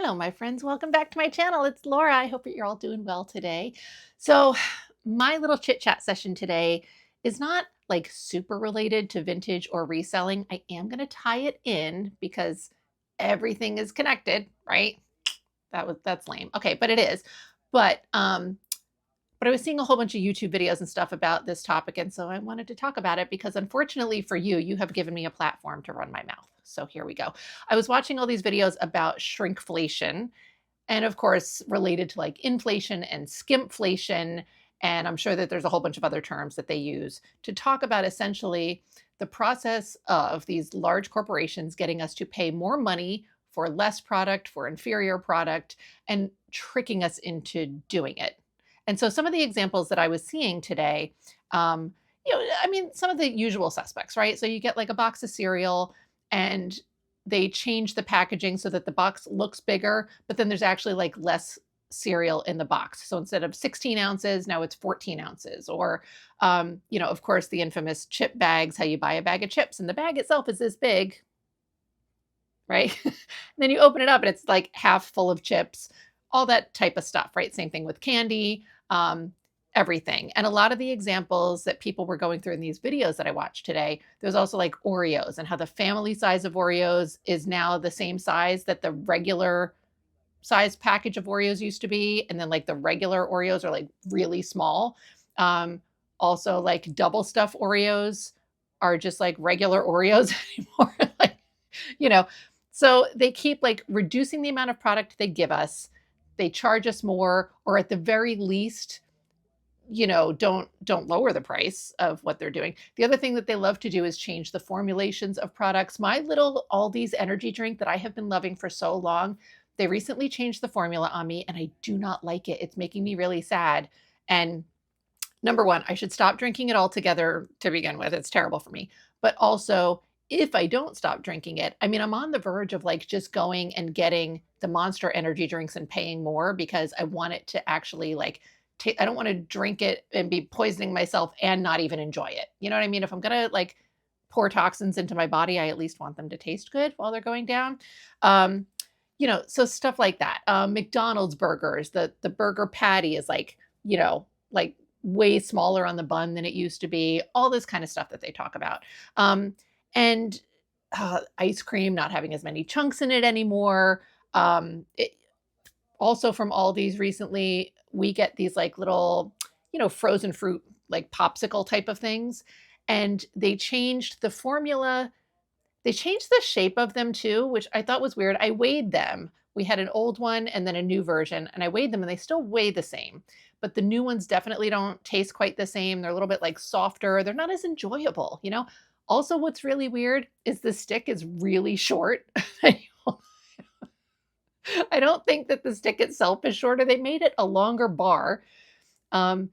Hello, my friends. Welcome back to my channel. It's Laura. I hope that you're all doing well today. So, my little chit chat session today is not like super related to vintage or reselling. I am going to tie it in because everything is connected, right? That's lame. Okay, but it is. But I was seeing a whole bunch of YouTube videos and stuff about this topic. And so I wanted to talk about it because unfortunately for you, you have given me a platform to run my mouth. So here we go. I was watching all these videos about shrinkflation and of course related to like inflation and skimpflation. And I'm sure that there's a whole bunch of other terms that they use to talk about essentially the process of these large corporations getting us to pay more money for less product, for inferior product, and tricking us into doing it. And so some of the examples that I was seeing today, um, I mean, some of the usual suspects, right? So you get like a box of cereal and they change the packaging so that the box looks bigger, but then there's actually like less cereal in the box. So instead of 16 ounces, now it's 14 ounces. Or, of course, the infamous chip bags, how you buy a bag of chips and the bag itself is this big, right? And then you open it up and it's like half full of chips, all that type of stuff, right? Same thing with candy, everything. And a lot of the examples that people were going through in these videos that I watched today, there's also like Oreos and how the family size of Oreos is now the same size that the regular size package of Oreos used to be. And then like the regular Oreos are like really small. Also like double stuff Oreos are just like regular Oreos anymore. Like, you know, so they keep like reducing the amount of product they give us. They charge us more, or at the very least, don't lower the price of what they're doing. The other thing that they love to do is change the formulations of products. My little Aldi's energy drink that I have been loving for so long, they recently changed the formula on me and I do not like it. It's making me really sad. And number one, I should stop drinking it altogether to begin with. It's terrible for me. But also, if I don't stop drinking it, I mean, I'm on the verge of like just going and getting the Monster energy drinks and paying more because I want it to actually like, I don't want to drink it and be poisoning myself and not even enjoy it. You know what I mean? If I'm going to like pour toxins into my body, I at least want them to taste good while they're going down. Um, so stuff like that. McDonald's burgers, the burger patty is like, like way smaller on the bun than it used to be, all this kind of stuff that they talk about. And ice cream not having as many chunks in it anymore. Also from Aldi's recently, we get these like little, frozen fruit, like popsicle type of things. And they changed the formula. They changed the shape of them too, which I thought was weird. I weighed them. We had an old one and then a new version, and I weighed them and they still weigh the same. But the new ones definitely don't taste quite the same. They're a little bit like softer. They're not as enjoyable. Also, what's really weird is the stick is really short. I don't think that the stick itself is shorter. They made it a longer bar. Um,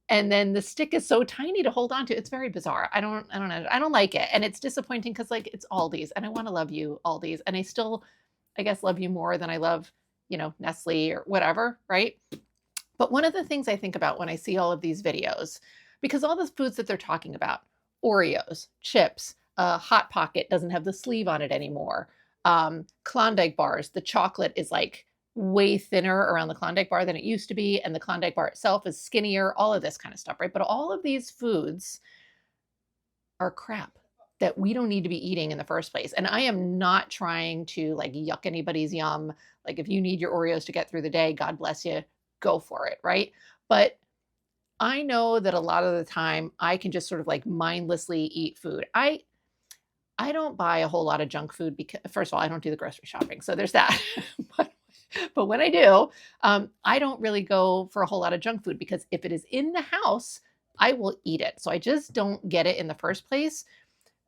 and then the stick is so tiny to hold on to. It's very bizarre. I don't know. I don't like it. And it's disappointing because like it's Aldi's and I want to love you, Aldi's. And I still, I guess, love you more than I love, Nestle or whatever, right? But one of the things I think about when I see all of these videos, because all the foods that they're talking about, Oreos, chips, Hot Pocket doesn't have the sleeve on it anymore. Klondike bars, the chocolate is like way thinner around the Klondike bar than it used to be. And the Klondike bar itself is skinnier, all of this kind of stuff, right? But all of these foods are crap that we don't need to be eating in the first place. And I am not trying to like yuck anybody's yum. Like if you need your Oreos to get through the day, God bless you, go for it, right? But I know that a lot of the time I can just sort of like mindlessly eat food. I don't buy a whole lot of junk food because, first of all, I don't do the grocery shopping. So there's that. but when I do, I don't really go for a whole lot of junk food because if it is in the house, I will eat it. So I just don't get it in the first place.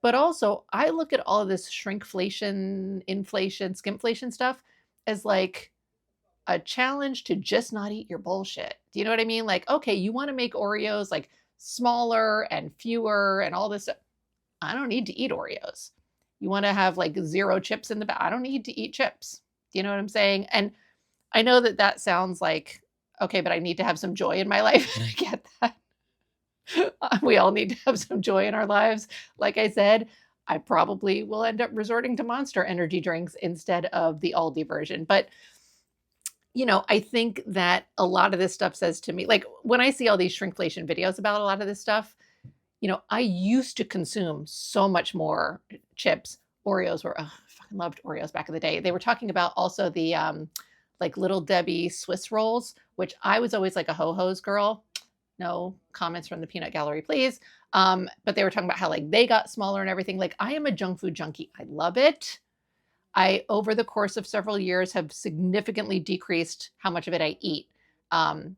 But also, I look at all of this shrinkflation, inflation, skimpflation stuff as like a challenge to just not eat your bullshit. Do you know what I mean? Like, okay, you want to make Oreos like smaller and fewer and all this stuff. I don't need to eat Oreos. You want to have like 0 chips in the bag. I don't need to eat chips. Do you know what I'm saying? And I know that that sounds like, okay, but I need to have some joy in my life. And I get that. We all need to have some joy in our lives. Like I said, I probably will end up resorting to Monster energy drinks instead of the Aldi version. But I think that a lot of this stuff says to me, like when I see all these shrinkflation videos about a lot of this stuff, I used to consume so much more chips. Oreos were, I fucking loved Oreos back in the day. They were talking about also the like Little Debbie Swiss rolls, which I was always like a ho-hos girl. No comments from the peanut gallery, please. But they were talking about how like they got smaller and everything. Like I am a junk food junkie. I love it. I, over the course of several years, have significantly decreased how much of it I eat. Um,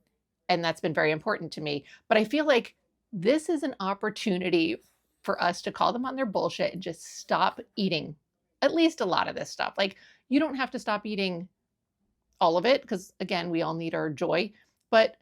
and that's been very important to me. But I feel like this is an opportunity for us to call them on their bullshit and just stop eating at least a lot of this stuff. Like, you don't have to stop eating all of it because, again, we all need our joy, but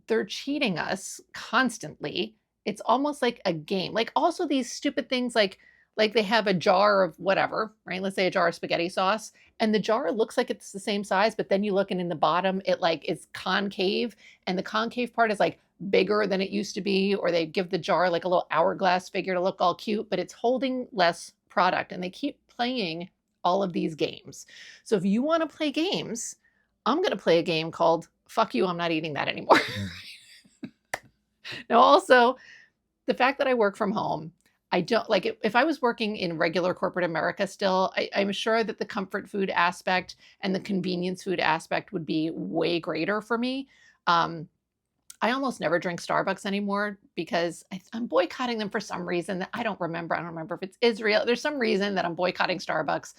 they're cheating us constantly. It's almost like a game. Like also these stupid things like they have a jar of whatever, right? Let's say a jar of spaghetti sauce, and the jar looks like it's the same size, but then you look and in the bottom it like is concave, and the concave part is like bigger than it used to be, or they give the jar like a little hourglass figure to look all cute, but it's holding less product, and they keep playing all of these games. So if you want to play games, I'm going to play a game called Fuck You, I'm not eating that anymore. Now, also, the fact that I work from home, I don't like it. If I was working in regular corporate America still, I'm sure that the comfort food aspect and the convenience food aspect would be way greater for me. Um, I almost never drink Starbucks anymore because I'm boycotting them for some reason that I don't remember. I don't remember if it's Israel. There's some reason that I'm boycotting Starbucks.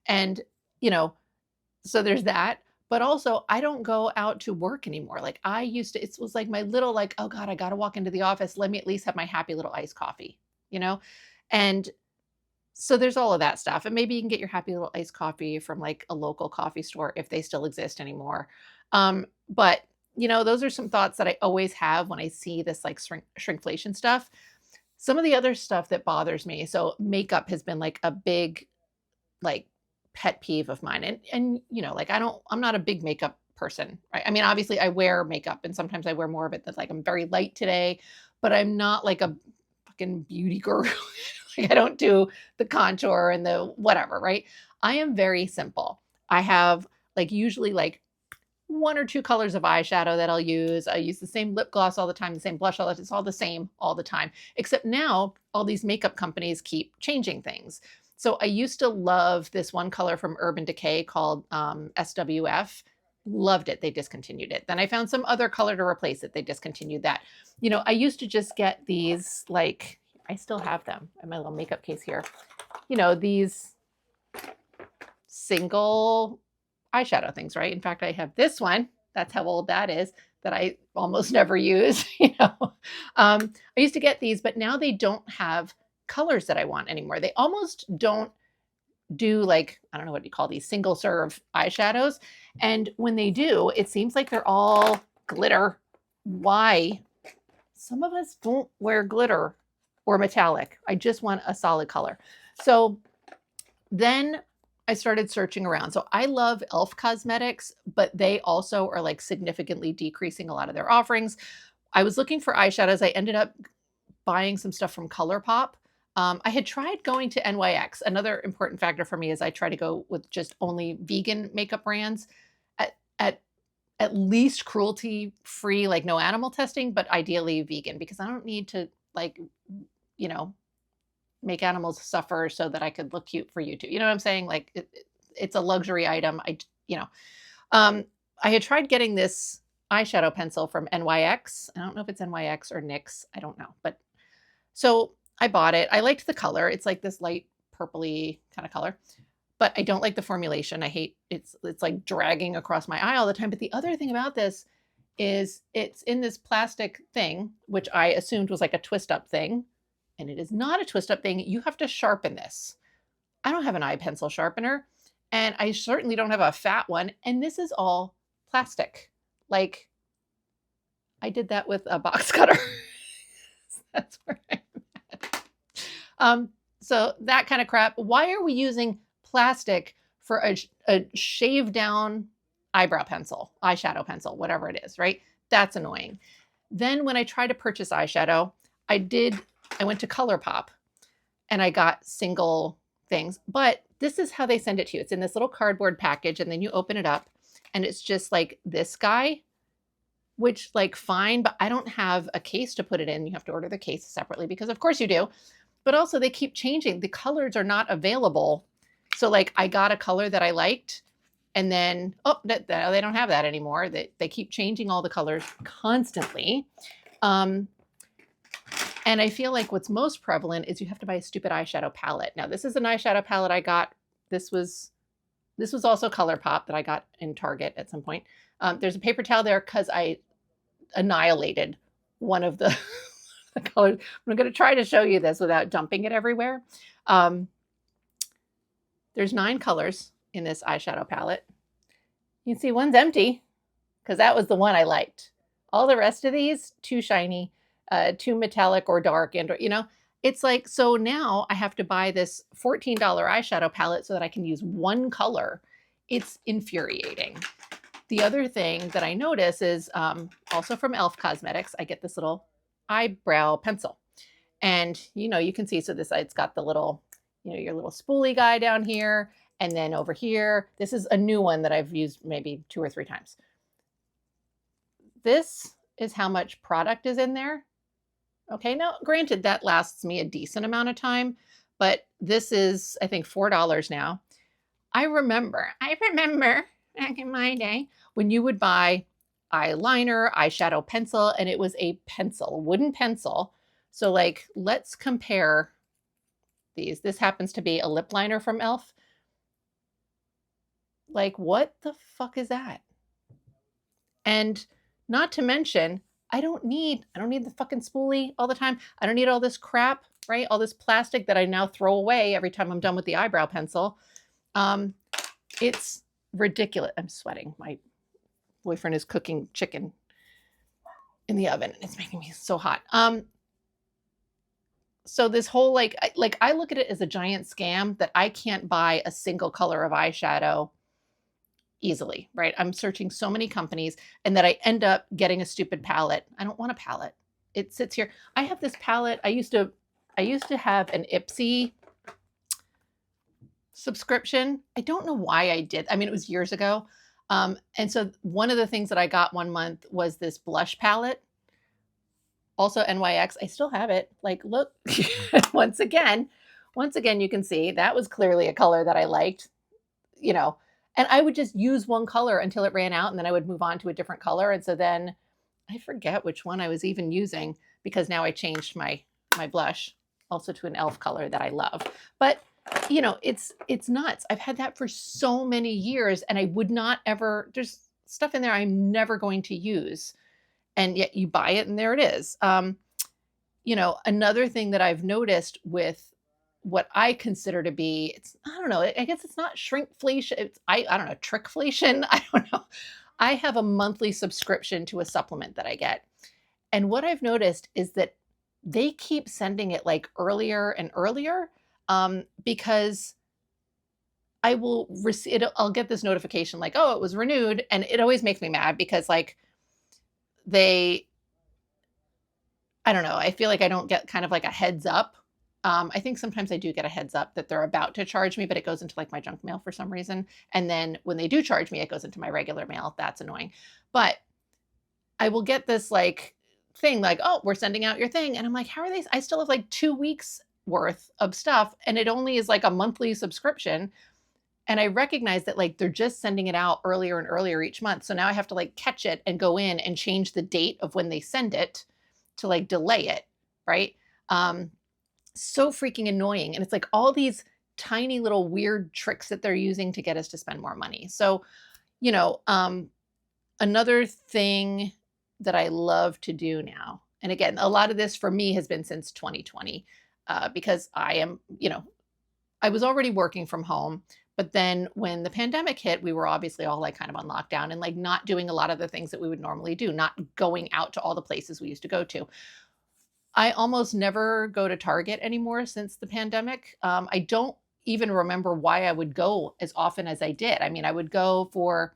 And, you know, so there's that. But also, I don't go out to work anymore. Like I used to, it was like my little, like, oh God, I got to walk into the office. Let me at least have my happy little iced coffee, you know? And so there's all of that stuff. And maybe you can get your happy little iced coffee from like a local coffee store if they still exist anymore. But those are some thoughts that I always have when I see this like shrinkflation stuff. Some of the other stuff that bothers me. So makeup has been like a big like pet peeve of mine. And like I'm not a big makeup person, right? I mean, obviously I wear makeup and sometimes I wear more of it that's like I'm very light today, but I'm not like a fucking beauty guru. Like I don't do the contour and the whatever, right? I am very simple. I have like usually like one or two colors of eyeshadow that I'll use. I use the same lip gloss all the time, the same blush, all that. It's all the same all the time. Except now all these makeup companies keep changing things. So I used to love this one color from Urban Decay called SWF. Loved it. They discontinued it. Then I found some other color to replace it. They discontinued that. I used to just get these, like, I still have them in my little makeup case here. These single eyeshadow things, right? In fact, I have this one. That's how old that is, that I almost never use. I used to get these, but now they don't have colors that I want anymore. They almost don't do like, I don't know what you call these, single serve eyeshadows. And when they do, it seems like they're all glitter. Why? Some of us don't wear glitter or metallic. I just want a solid color. So then I started searching around. So I love e.l.f. Cosmetics, but they also are like significantly decreasing a lot of their offerings. I was looking for eyeshadows. I ended up buying some stuff from ColourPop. I had tried going to NYX. Another important factor for me is I try to go with just only vegan makeup brands at least cruelty free, like no animal testing, but ideally vegan, because I don't need to like, make animals suffer so that I could look cute for YouTube. You know what I'm saying? Like it's a luxury item. I had tried getting this eyeshadow pencil from NYX. I don't know if it's NYX or NYX. I don't know. But so I bought it. I liked the color. It's like this light purpley kind of color, but I don't like the formulation. I hate it's like dragging across my eye all the time. But the other thing about this is it's in this plastic thing, which I assumed was like a twist up thing. And it is not a twist up thing. You have to sharpen this. I don't have an eye pencil sharpener, and I certainly don't have a fat one. And this is all plastic. Like I did that with a box cutter. That's where I'm at. So that kind of crap. Why are we using plastic for a shave down eyebrow pencil, eyeshadow pencil, whatever it is, right? That's annoying. Then when I try to purchase eyeshadow, I went to ColourPop and I got single things, but this is how they send it to you. It's in this little cardboard package, and then you open it up and it's just like this guy, which like fine, but I don't have a case to put it in. You have to order the case separately because of course you do. But also they keep changing. The colors are not available. So like I got a color that I liked and then, oh, they don't have that anymore. They keep changing all the colors constantly. And I feel like what's most prevalent is you have to buy a stupid eyeshadow palette. Now this is an eyeshadow palette I got. This was also ColourPop that I got in Target at some point. There's a paper towel there because I annihilated one of the colors. I'm going to try to show you this without dumping it everywhere. There's 9 colors in this eyeshadow palette. You can see one's empty because that was the one I liked. All the rest of these, too shiny, too metallic or dark, and you know, it's like, so now I have to buy this $14 eyeshadow palette so that I can use one color. It's infuriating. The other thing that I notice is also from e.l.f. Cosmetics, I get this little eyebrow pencil. And, you know, you can see, so this side's got the little, you know, your little spoolie guy down here. And then over here, this is a new one that I've used maybe 2 or 3 times. This is how much product is in there. Okay, now granted that lasts me a decent amount of time, but this is, I think, $4 now. I remember back in my day when you would buy eyeliner, eyeshadow pencil, and it was a pencil, wooden pencil. So like, let's compare these. This happens to be a lip liner from e.l.f. Like, what the fuck is that? And not to mention, I don't need the fucking spoolie all the time. I don't need all this crap, right? All this plastic that I now throw away every time I'm done with the eyebrow pencil. It's ridiculous. I'm sweating. My boyfriend is cooking chicken in the oven and it's making me so hot. So this whole like I look at it as a giant scam that I can't buy a single color of eyeshadow easily, right? I'm searching so many companies and that I end up getting a stupid palette. I don't want a palette. It sits here. I have this palette. I used to have an Ipsy subscription. I don't know why I did. I mean, it was years ago. And so one of the things that I got one month was this blush palette. Also NYX. I still have it. Like, look, once again, you can see that was clearly a color that I liked, you know, and I would just use one color until it ran out and then I would move on to a different color. And so then I forget which one I was even using because now I changed my blush also to an e.l.f. color that I love. But you know, it's nuts. I've had that for so many years and I would not ever, there's stuff in there I'm never going to use. And yet you buy it and there it is. You know, another thing that I've noticed with what I consider to be, I don't know, I guess it's not shrinkflation. It's, I don't know, trickflation. I don't know. I have a monthly subscription to a supplement that I get. And what I've noticed is that they keep sending it like earlier and earlier because I will receive it. I'll get this notification like, oh, it was renewed. And it always makes me mad because like I don't know. I feel like I don't get kind of like a heads up. I think sometimes I do get a heads up that they're about to charge me, but it goes into like my junk mail for some reason. And then when they do charge me, it goes into my regular mail. That's annoying. But I will get this like thing like, oh, we're sending out your thing. And I'm like, how are they? I still have like 2 weeks worth of stuff. And it only is like a monthly subscription. And I recognize that like they're just sending it out earlier and earlier each month. So now I have to like catch it and go in and change the date of when they send it to like delay it. Right. So freaking annoying. And it's like all these tiny little weird tricks that they're using to get us to spend more money. So, you know, another thing that I love to do now, and again, a lot of this for me has been since 2020, because I am, you know, I was already working from home, but then when the pandemic hit, we were obviously all like kind of on lockdown and like not doing a lot of the things that we would normally do, not going out to all the places we used to go to. I almost never go to Target anymore since the pandemic. I don't even remember why I would go as often as I did. I mean, I would go for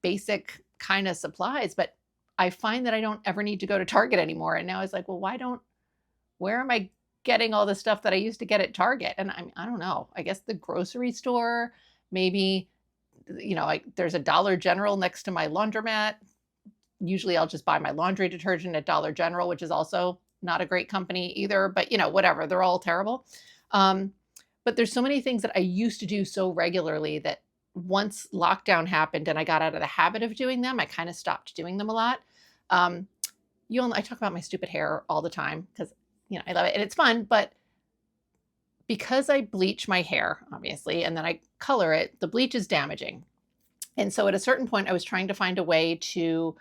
basic kind of supplies, but I find that I don't ever need to go to Target anymore. And now it's like, well, where am I getting all the stuff that I used to get at Target? And I don't know, I guess the grocery store, maybe there's a Dollar General next to my laundromat. Usually I'll just buy my laundry detergent at Dollar General, which is also not a great company either, but whatever, they're all terrible. But there's so many things that I used to do so regularly that once lockdown happened and I got out of the habit of doing them, I kind of stopped doing them a lot. I talk about my stupid hair all the time because, I love it and it's fun, but because I bleach my hair, obviously, and then I color it, the bleach is damaging. And so at a certain point, I was trying to find a way to,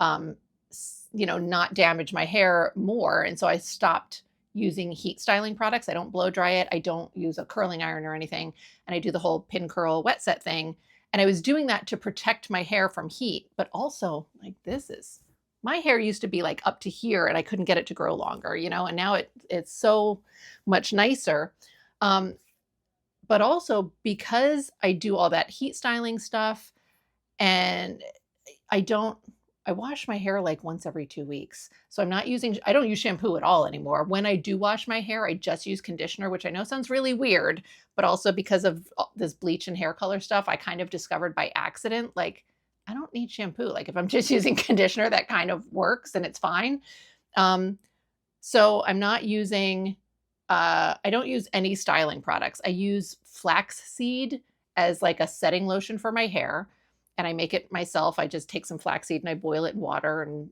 not damage my hair more. And so I stopped using heat styling products. I don't blow dry it. I don't use a curling iron or anything. And I do the whole pin curl wet set thing. And I was doing that to protect my hair from heat, but also like my hair used to be like up to here and I couldn't get it to grow longer, and now it's so much nicer. But also because I do all that heat styling stuff and I wash my hair like once every 2 weeks. So I don't use shampoo at all anymore. When I do wash my hair, I just use conditioner, which I know sounds really weird, but also because of this bleach and hair color stuff, I kind of discovered by accident, like I don't need shampoo. Like if I'm just using conditioner, that kind of works and it's fine. So I'm not using, I don't use any styling products. I use flaxseed as like a setting lotion for my hair. And I make it myself. I just take some flaxseed and I boil it in water and,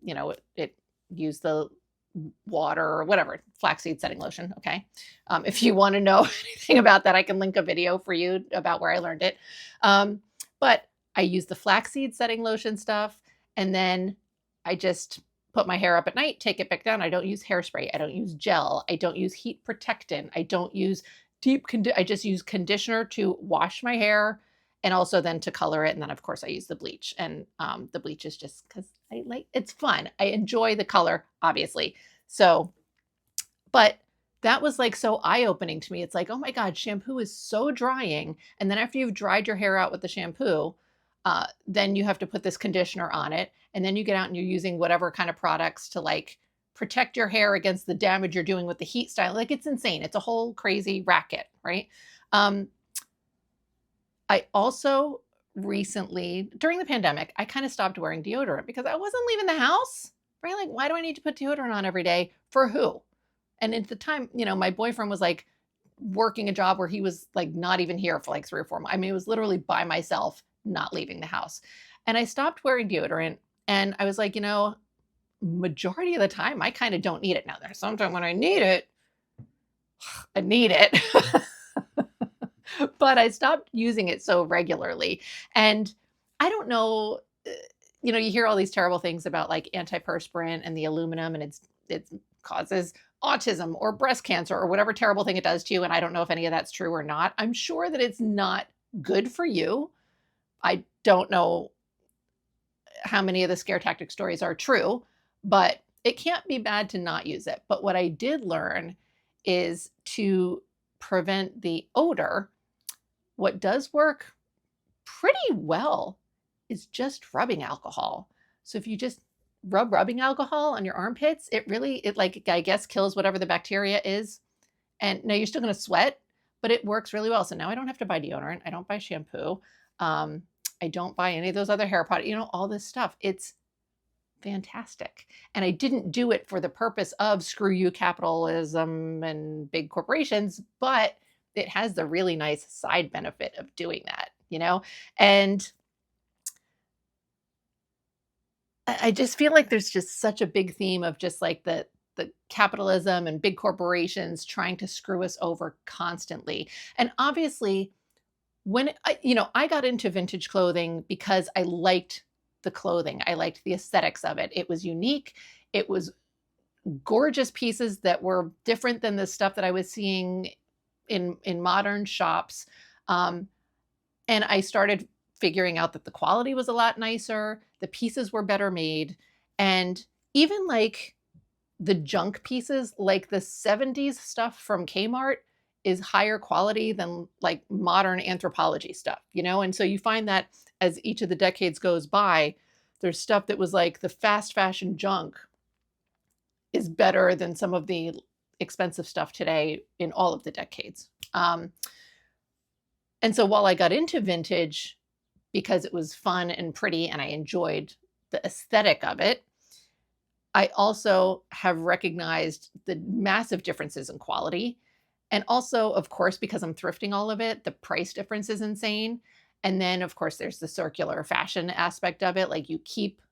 it use the water or whatever, flaxseed setting lotion. Okay. If you want to know anything about that, I can link a video for you about where I learned it. But I use the flaxseed setting lotion stuff. And then I just put my hair up at night, take it back down. I don't use hairspray. I don't use gel. I don't use heat protectant. I don't use I just use conditioner to wash my hair and also then to color it. And then of course I use the bleach, and the bleach is just because it's fun. I enjoy the color, obviously. So, but that was like so eye-opening to me. It's like, oh my God, shampoo is so drying. And then after you've dried your hair out with the shampoo, then you have to put this conditioner on it. And then you get out and you're using whatever kind of products to like protect your hair against the damage you're doing with the heat style. Like it's insane. It's a whole crazy racket, right? I also recently, during the pandemic, I kind of stopped wearing deodorant because I wasn't leaving the house, right? Like, why do I need to put deodorant on every day? For who? And at the time, my boyfriend was like working a job where he was like not even here for like 3 or 4 months. I mean, it was literally by myself, not leaving the house. And I stopped wearing deodorant and I was like, majority of the time, I kind of don't need it. Now there's sometimes when I need it, I need it. But I stopped using it so regularly. And I don't know, you hear all these terrible things about like antiperspirant and the aluminum, and it causes autism or breast cancer or whatever terrible thing it does to you. And I don't know if any of that's true or not. I'm sure that it's not good for you. I don't know how many of the scare tactic stories are true, but it can't be bad to not use it. But what I did learn is to prevent the odor. What does work pretty well is just rubbing alcohol. So if you just rub rubbing alcohol on your armpits, it like, I guess, kills whatever the bacteria is. And now you're still going to sweat, but it works really well. So now I don't have to buy deodorant. I don't buy shampoo. I don't buy any of those other hair products, all this stuff. It's fantastic. And I didn't do it for the purpose of screw you capitalism and big corporations, but it has the really nice side benefit of doing that, and I just feel like there's just such a big theme of just like the capitalism and big corporations trying to screw us over constantly. And obviously when I got into vintage clothing because I liked the clothing. I liked the aesthetics of it. It was unique. It was gorgeous pieces that were different than the stuff that I was seeing in modern shops. And I started figuring out that the quality was a lot nicer. The pieces were better made. And even like the junk pieces, like the 70s stuff from Kmart is higher quality than like modern Anthropologie stuff, And so you find that as each of the decades goes by, there's stuff that was like the fast fashion junk is better than some of the expensive stuff today in all of the decades. And so while I got into vintage, because it was fun and pretty and I enjoyed the aesthetic of it. I also have recognized the massive differences in quality. And also, of course, because I'm thrifting all of it, the price difference is insane. And then, of course, there's the circular fashion aspect of it. Like you keep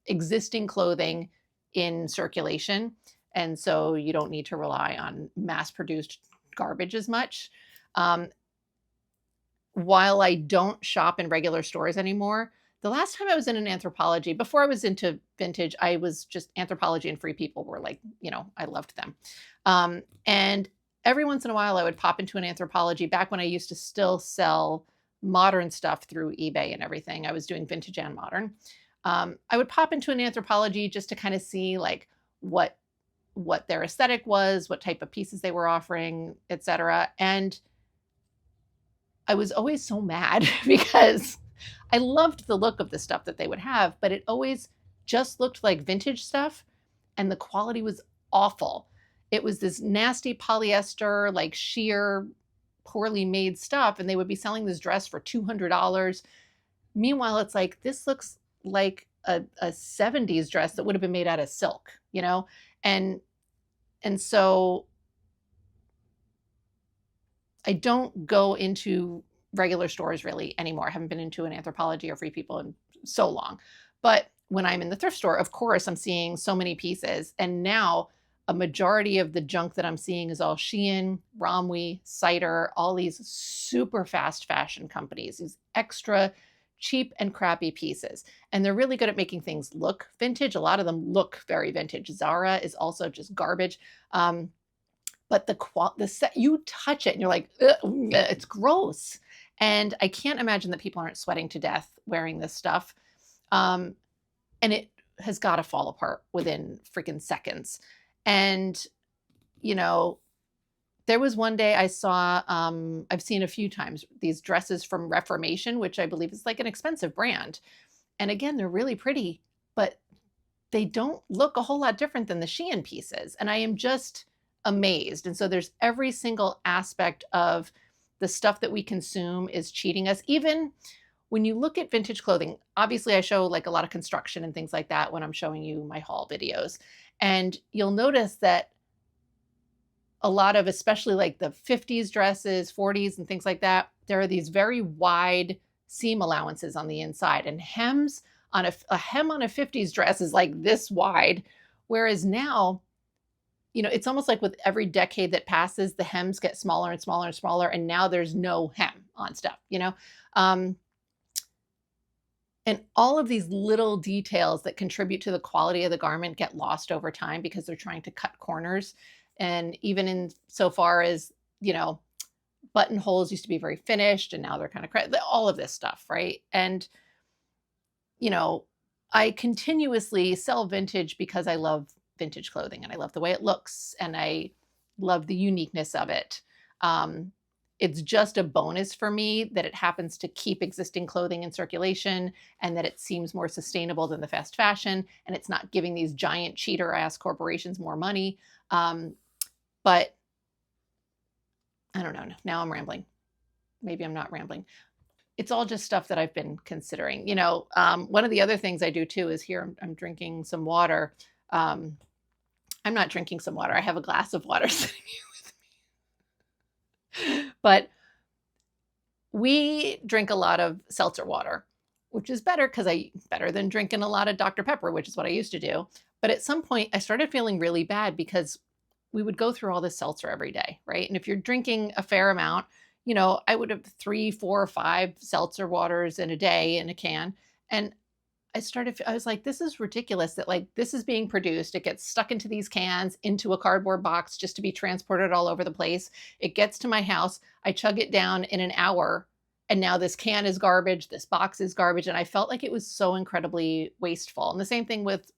existing clothing in circulation. And so you don't need to rely on mass produced garbage as much. Um, while I don't shop in regular stores anymore, the last time I was in an Anthropologie, before I was into vintage, I was just Anthropologie and Free People were like, I loved them. And every once in a while, I would pop into an Anthropologie back when I used to still sell modern stuff through eBay and everything. I was doing vintage and modern. I would pop into an Anthropologie just to kind of see like what their aesthetic was, what type of pieces they were offering, etc. And I was always so mad because I loved the look of the stuff that they would have, but it always just looked like vintage stuff and the quality was awful. It was this nasty polyester, like sheer, poorly made stuff, and they would be selling this dress for $200. Meanwhile, it's like, this looks like a 70s dress that would have been made out of silk, And so I don't go into regular stores really anymore. I haven't been into an Anthropologie or Free People in so long. But when I'm in the thrift store, of course, I'm seeing so many pieces. And now a majority of the junk that I'm seeing is all Shein, Romwe, Cider, all these super fast fashion companies, these extra cheap and crappy pieces. And they're really good at making things look vintage. A lot of them look very vintage. Zara is also just garbage. But the set, you touch it and you're like, it's gross. And I can't imagine that people aren't sweating to death wearing this stuff. And it has got to fall apart within freaking seconds. And, there was one day I saw, I've seen a few times, these dresses from Reformation, which I believe is like an expensive brand. And again, they're really pretty, but they don't look a whole lot different than the Shein pieces. And I am just amazed. And so there's every single aspect of the stuff that we consume is cheating us. Even when you look at vintage clothing, obviously I show like a lot of construction and things like that when I'm showing you my haul videos. And you'll notice that a lot of, especially like the 50s dresses, 40s and things like that, there are these very wide seam allowances on the inside, and hems on a hem on a 50s dress is like this wide. Whereas now, it's almost like with every decade that passes, the hems get smaller and smaller and smaller. And now there's no hem on stuff, and all of these little details that contribute to the quality of the garment get lost over time because they're trying to cut corners. And even in so far as, buttonholes used to be very finished and now they're kind of all of this stuff, right? And, I continuously sell vintage because I love vintage clothing and I love the way it looks and I love the uniqueness of it. It's just a bonus for me that it happens to keep existing clothing in circulation and that it seems more sustainable than the fast fashion and it's not giving these giant cheater ass corporations more money. But I don't know. Now I'm rambling. Maybe I'm not rambling. It's all just stuff that I've been considering. One of the other things I do too is here I'm drinking some water. I'm not drinking some water. I have a glass of water sitting here with me. But we drink a lot of seltzer water, which is better better than drinking a lot of Dr. Pepper, which is what I used to do. But at some point I started feeling really bad because we would go through all this seltzer every day, right? And if you're drinking a fair amount, I would have 3, 4, 5 seltzer waters in a day in a can. And I was like, this is ridiculous that like this is being produced. It gets stuck into these cans, into a cardboard box just to be transported all over the place. It gets to my house. I chug it down in an hour. And now this can is garbage. This box is garbage. And I felt like it was so incredibly wasteful. And the same thing with,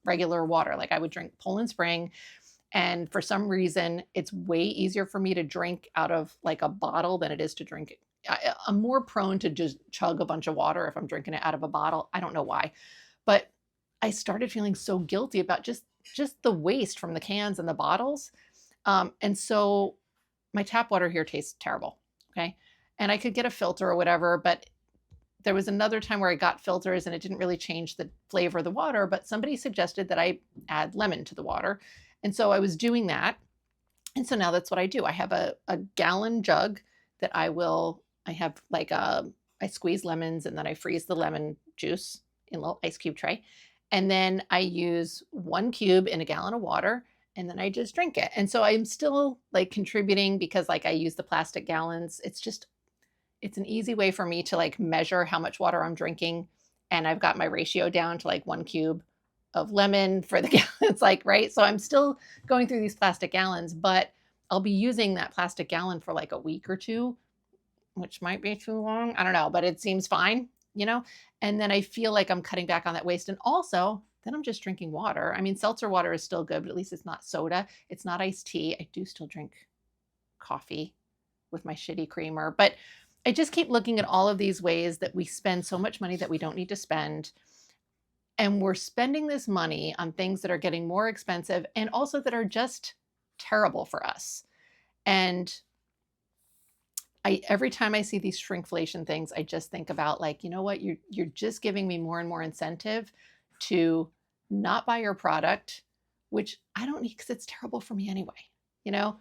regular water. Like I would drink Poland Spring. And for some reason, it's way easier for me to drink out of like a bottle than it is to drink it. I'm more prone to just chug a bunch of water if I'm drinking it out of a bottle. I don't know why. But I started feeling so guilty about just the waste from the cans and the bottles. And so my tap water here tastes terrible. Okay. And I could get a filter or whatever, but there was another time where I got filters and it didn't really change the flavor of the water, but somebody suggested that I add lemon to the water. And so I was doing that. And so now that's what I do. I have a gallon jug that I have like I squeeze lemons and then I freeze the lemon juice in a little ice cube tray. And then I use 1 cube in a gallon of water and then I just drink it. And so I'm still like contributing because like I use the plastic gallons. It's an easy way for me to like measure how much water I'm drinking. And I've got my ratio down to like 1 cube of lemon for the gallons, like, right? So I'm still going through these plastic gallons, but I'll be using that plastic gallon for like a week or two, which might be too long. I don't know, but it seems fine, you know? And then I feel like I'm cutting back on that waste. And also, then I'm just drinking water. I mean, seltzer water is still good, but at least it's not soda. It's not iced tea. I do still drink coffee with my shitty creamer, but I just keep looking at all of these ways that we spend so much money that we don't need to spend. And we're spending this money on things that are getting more expensive and also that are just terrible for us. And every time I see these shrinkflation things, I just think about like, you know what, you're just giving me more and more incentive to not buy your product, which I don't need because it's terrible for me anyway, you know?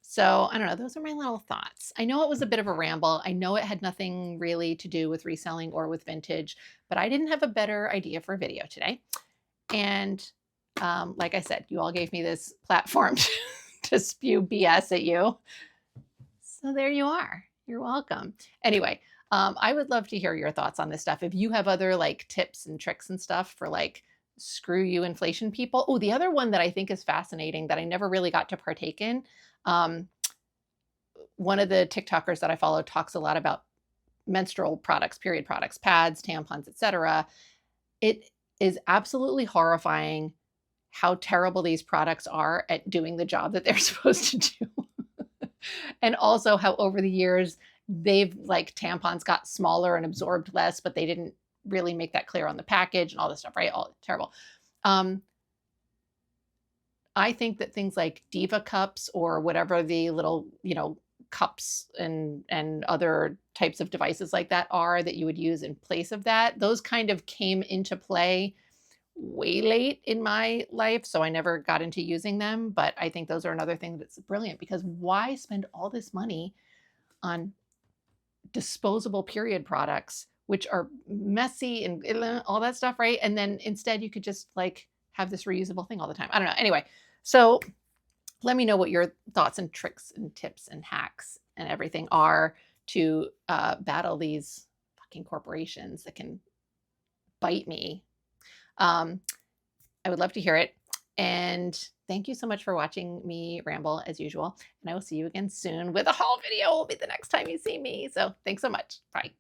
So I don't know, those are my little thoughts. I know it was a bit of a ramble. I know it had nothing really to do with reselling or with vintage, but I didn't have a better idea for a video today. And like I said, you all gave me this platform to spew BS at you. So there you are. You're welcome. Anyway, I would love to hear your thoughts on this stuff. If you have other like tips and tricks and stuff for like screw you inflation people. Oh, the other one that I think is fascinating that I never really got to partake in. One of the TikTokers that I follow talks a lot about menstrual products, period products, pads, tampons, etc. It is absolutely horrifying how terrible these products are at doing the job that they're supposed to do. And also how over the years they've like tampons got smaller and absorbed less, but they didn't really make that clear on the package and all this stuff, right? All terrible. I think that things like Diva cups or whatever the little, you know, cups and other types of devices like that are that you would use in place of that, those kind of came into play way late in my life. So I never got into using them, but I think those are another thing that's brilliant because why spend all this money on disposable period products, which are messy and all that stuff, right? And then instead you could just like have this reusable thing all the time. I don't know. Anyway, so let me know what your thoughts and tricks and tips and hacks and everything are to battle these fucking corporations that can bite me. I would love to hear it. And thank you so much for watching me ramble as usual. And I will see you again soon with a haul video. Will be the next time you see me. So thanks so much. Bye.